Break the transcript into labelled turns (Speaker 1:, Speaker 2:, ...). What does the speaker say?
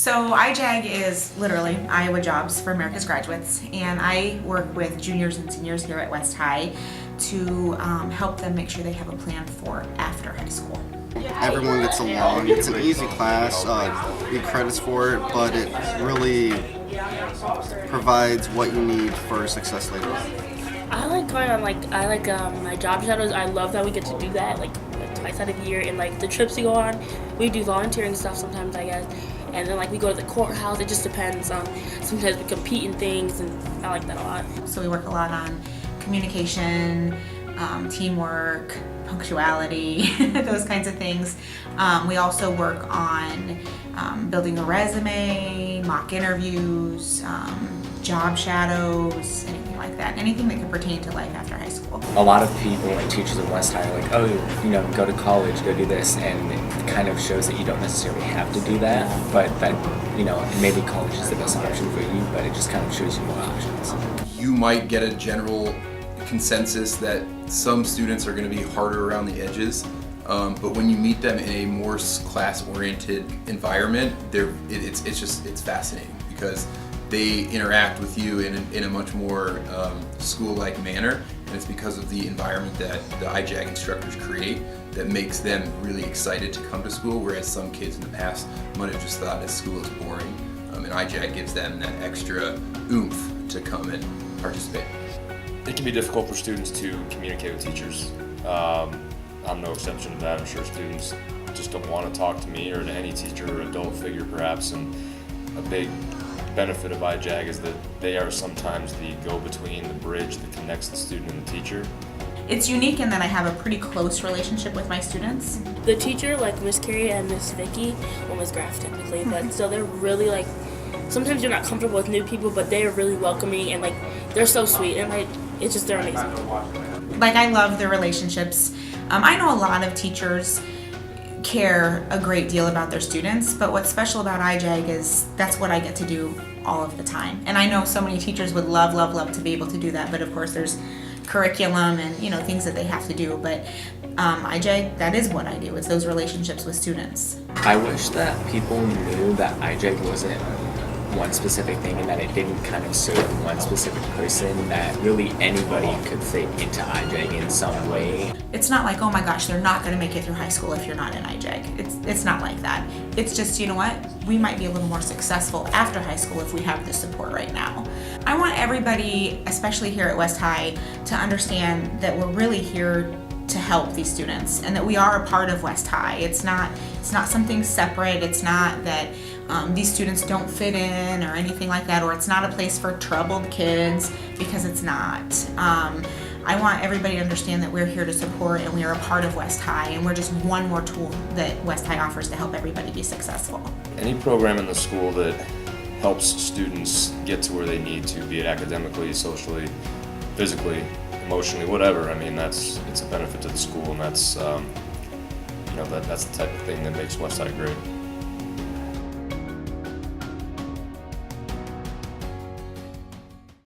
Speaker 1: So iJag is literally Iowa Jobs for America's Graduates, and I work with juniors and seniors here at West High to help them make sure they have a plan for after high school.
Speaker 2: Everyone gets along. It's an easy class. You get credits for it, but it really provides what you need for success later on.
Speaker 3: I like going on my job shadows. I love that we get to do that like twice out of the year, and like the trips we go on, we do volunteering stuff sometimes, I guess. And then like we go to the courthouse. It just depends. Sometimes we compete in things, and I like that a lot.
Speaker 1: So we work a lot on communication, teamwork, punctuality, those kinds of things. We also work on building a resume, mock interviews, job shadows, anything like that. Anything that could pertain to life after high school.
Speaker 4: A lot of people and teachers at West High are like, oh, you know, go to college, go do this, and it kind of shows that you don't necessarily have to do that, but that, you know, maybe college is the best option for you, but it just kind of shows you more options.
Speaker 5: You might get a general consensus that some students are going to be harder around the edges, but when you meet them in a more class-oriented environment, it's fascinating because they interact with you in a much more school-like manner, and it's because of the environment that the iJag instructors create that makes them really excited to come to school, whereas some kids in the past might have just thought that school is boring, and iJag gives them that extra oomph to come and participate.
Speaker 6: It can be difficult for students to communicate with teachers. I'm no exception to that. I'm sure students just don't want to talk to me or to any teacher or adult figure perhaps, and a big benefit of iJag is that they are sometimes the go-between, the bridge that connects the student and the teacher.
Speaker 1: It's unique in that I have a pretty close relationship with my students.
Speaker 3: The teacher, like Miss KERRY and Miss Vicky, well, Miss Graff technically, but so they're really like, sometimes you're not comfortable with new people, but they're really welcoming and like, they're so sweet, and like, it's just, they're amazing.
Speaker 1: Like, I love the relationships. I know a lot of teachers care a great deal about their students, but what's special about iJag is that's what I get to do all of the time. And I know so many teachers would love, love, love to be able to do that, but of course there's curriculum and, you know, things that they have to do, but iJag, that is what I do. It's those relationships with students.
Speaker 4: I wish that people knew that iJag wasn't one specific thing and that it didn't kind of serve one specific person, that really anybody could fit into iJag in some way.
Speaker 1: It's not like, oh my gosh, they're not going to make it through high school if you're not in iJag. It's not like that. It's just, you know what, we might be a little more successful after high school if we have the support right now. I want everybody, especially here at West High, to understand that we're really here to help these students and that we are a part of West High. It's not something separate. It's not that these students don't fit in or anything like that, or it's not a place for troubled kids, because it's not. I want everybody to understand that we're here to support and we are a part of West High, and we're just one more tool that West High offers to help everybody be successful.
Speaker 6: Any program in the school that helps students get to where they need to, be it academically, socially, physically, emotionally, whatever, I mean, it's a benefit to the school, and that's, that's the type of thing that makes West High great.